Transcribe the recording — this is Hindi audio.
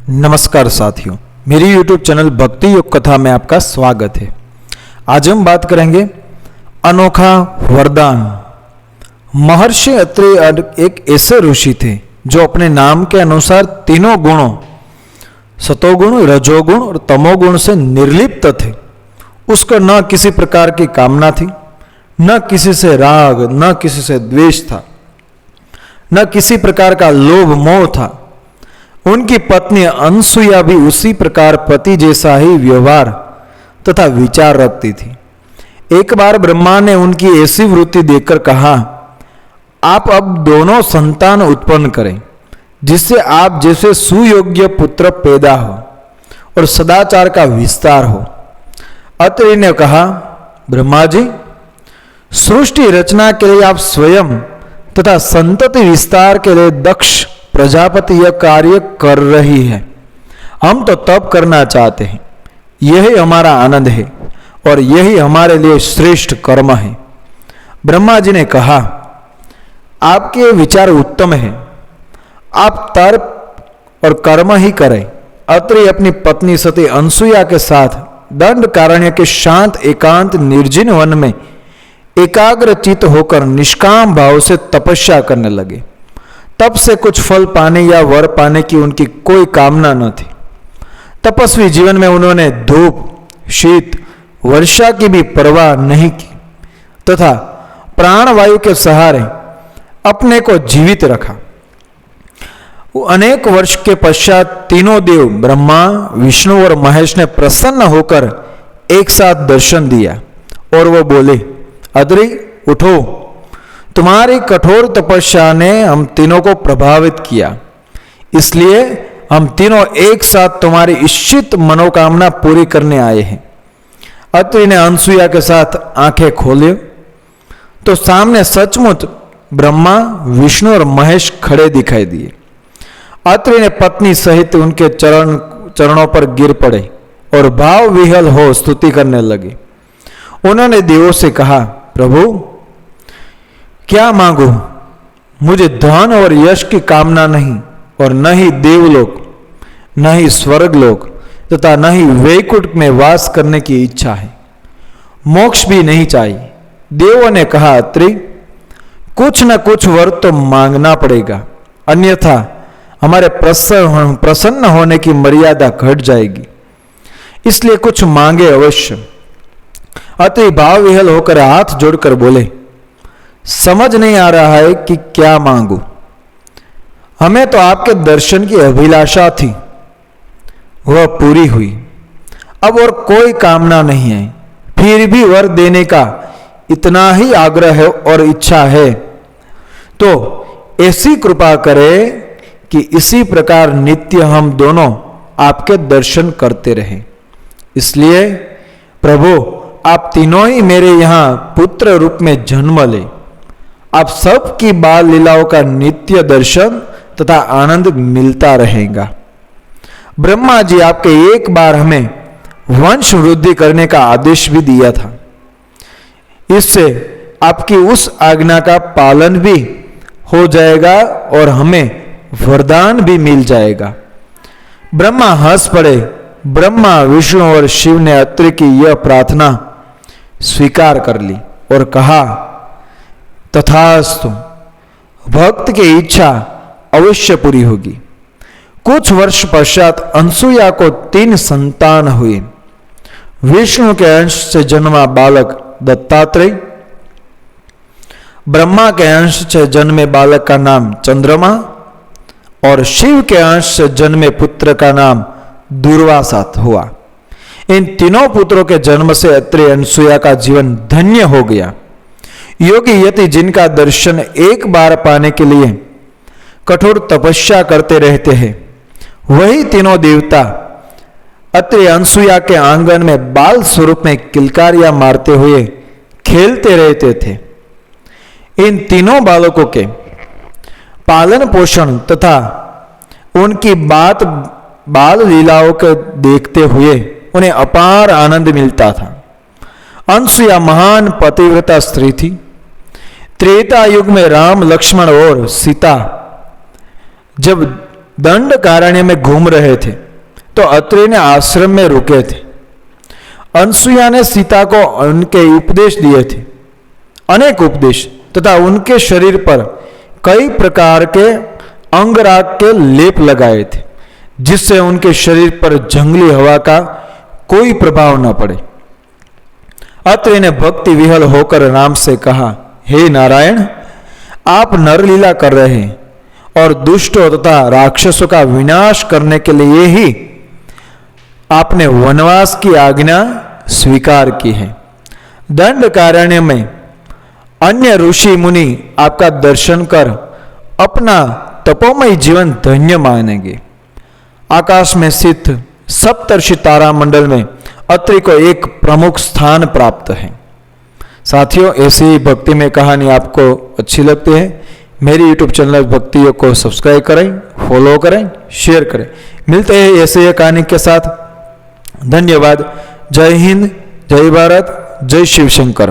नमस्कार साथियों, मेरी YouTube चैनल भक्ति योग कथा में आपका स्वागत है। आज हम बात करेंगे अनोखा वरदान। महर्षि अत्रि एक ऐसे ऋषि थे जो अपने नाम के अनुसार तीनों गुणों सतोगुण, रजोगुण और तमोगुण से निर्लिप्त थे। उसको न किसी प्रकार की कामना थी, न किसी से राग, न किसी से द्वेष था, न किसी प्रकार का लोभ मोह था। उनकी पत्नी अनसुया भी उसी प्रकार पति जैसा ही व्यवहार तथा विचार रखती थी। एक बार ब्रह्मा ने उनकी ऐसी वृत्ति देखकर कहा, आप अब दोनों संतान उत्पन्न करें जिससे आप जैसे सुयोग्य पुत्र पैदा हो और सदाचार का विस्तार हो। अत्रि ने कहा, ब्रह्मा जी, सृष्टि रचना के लिए आप स्वयं तथा संतति विस्तार के लिए दक्ष प्रजापति यह कार्य कर रही है। हम तो तप करना चाहते हैं, यही हमारा आनंद है और यही हमारे लिए श्रेष्ठ कर्म है। ब्रह्मा जी ने कहा, आपके विचार उत्तम है, आप तप और कर्म ही करें। अत्रि अपनी पत्नी सती अनसुया के साथ दंडकारण्य के शांत एकांत निर्जन वन में एकाग्रचित होकर निष्काम भाव से तपस्या करने लगे। तप से कुछ फल पाने या वर पाने की उनकी कोई कामना न थी। तपस्वी जीवन में उन्होंने धूप, शीत, वर्षा की भी परवाह नहीं की तथा प्राणवायु के सहारे अपने को जीवित रखा। अनेक वर्ष के पश्चात तीनों देव ब्रह्मा, विष्णु और महेश ने प्रसन्न होकर एक साथ दर्शन दिया और वो बोले, अत्रि उठो, तुम्हारी कठोर तपस्या ने हम तीनों को प्रभावित किया, इसलिए हम तीनों एक साथ तुम्हारी इच्छित मनोकामना पूरी करने आए हैं। अत्रि ने अनसुया के साथ आंखें खोली तो सामने सचमुच ब्रह्मा, विष्णु और महेश खड़े दिखाई दिए। अत्रि ने पत्नी सहित उनके चरणों पर गिर पड़े और भाव विहल हो स्तुति करने लगे। उन्होंने देवों से कहा, प्रभु, क्या मांगू? मुझे धन और यश की कामना नहीं और न ही देवलोक, न ही स्वर्गलोक तथा न ही वैकुंठ में वास करने की इच्छा है। मोक्ष भी नहीं चाहिए। देवों ने कहा, अत्रि, कुछ न कुछ वर तो मांगना पड़ेगा, अन्यथा हमारे प्रसन्न होने की मर्यादा घट जाएगी, इसलिए कुछ मांगे अवश्य। अत्रि भाव विहल होकर हाथ जोड़कर बोले, समझ नहीं आ रहा है कि क्या मांगू। हमें तो आपके दर्शन की अभिलाषा थी, वह पूरी हुई। अब और कोई कामना नहीं है, फिर भी वर देने का इतना ही आग्रह है और इच्छा है तो ऐसी कृपा करें कि इसी प्रकार नित्य हम दोनों आपके दर्शन करते रहें। इसलिए प्रभु, आप तीनों ही मेरे यहां पुत्र रूप में जन्म ले। आप सबकी बाल लीलाओं का नित्य दर्शन तथा आनंद मिलता रहेगा। ब्रह्मा जी आपके एक बार हमें वंश वृद्धि करने का आदेश भी दिया था, इससे आपकी उस आज्ञा का पालन भी हो जाएगा और हमें वरदान भी मिल जाएगा। ब्रह्मा हंस पड़े। ब्रह्मा, विष्णु और शिव ने अत्रि की यह प्रार्थना स्वीकार कर ली और कहा, तथास्तु, भक्त की इच्छा अवश्य पूरी होगी। कुछ वर्ष पश्चात अनसुया को 3 संतान हुए। विष्णु के अंश से जन्मा बालक दत्तात्रेय, ब्रह्मा के अंश से जन्मे बालक का नाम चंद्रमा और शिव के अंश से जन्मे पुत्र का नाम दुर्वासा हुआ। इन तीनों पुत्रों के जन्म से अत्रि अनसुया का जीवन धन्य हो गया। योगी यति जिनका दर्शन एक बार पाने के लिए कठोर तपस्या करते रहते हैं, वही तीनों देवता अत्रि अनसुया के आंगन में बाल स्वरूप में किलकारियां मारते हुए खेलते रहते थे। इन तीनों बालकों के पालन पोषण तथा उनकी बाल लीलाओं को देखते हुए उन्हें अपार आनंद मिलता था। अनसुया महान पतिव्रता स्त्री थी। त्रेता युग में राम, लक्ष्मण और सीता जब दंडकारण्य में घूम रहे थे तो अत्रि ने आश्रम में रुके थे। अनसुईया ने सीता को उनके उपदेश दिए थे, अनेक उपदेश, तथा उनके शरीर पर कई प्रकार के अंगराग के लेप लगाए थे, जिससे उनके शरीर पर जंगली हवा का कोई प्रभाव न पड़े। अत्रि ने भक्ति विहल होकर राम से कहा, हे नारायण, आप नरलीला कर रहे हैं और दुष्टों तथा राक्षसों का विनाश करने के लिए ही आपने वनवास की आज्ञा स्वीकार की है। दंडकारण्य में अन्य ऋषि मुनि आपका दर्शन कर अपना तपोमय जीवन धन्य मानेंगे। आकाश में स्थित सप्तर्षि तारा मंडल में अत्रि को एक प्रमुख स्थान प्राप्त है। साथियों, ऐसी ही भक्ति में कहानी आपको अच्छी लगती है, मेरी यूट्यूब चैनल भक्ति योग को सब्सक्राइब करें, फॉलो करें, शेयर करें। मिलते हैं ऐसे ही कहानी के साथ। धन्यवाद। जय हिंद, जय भारत, जय शिव शंकर।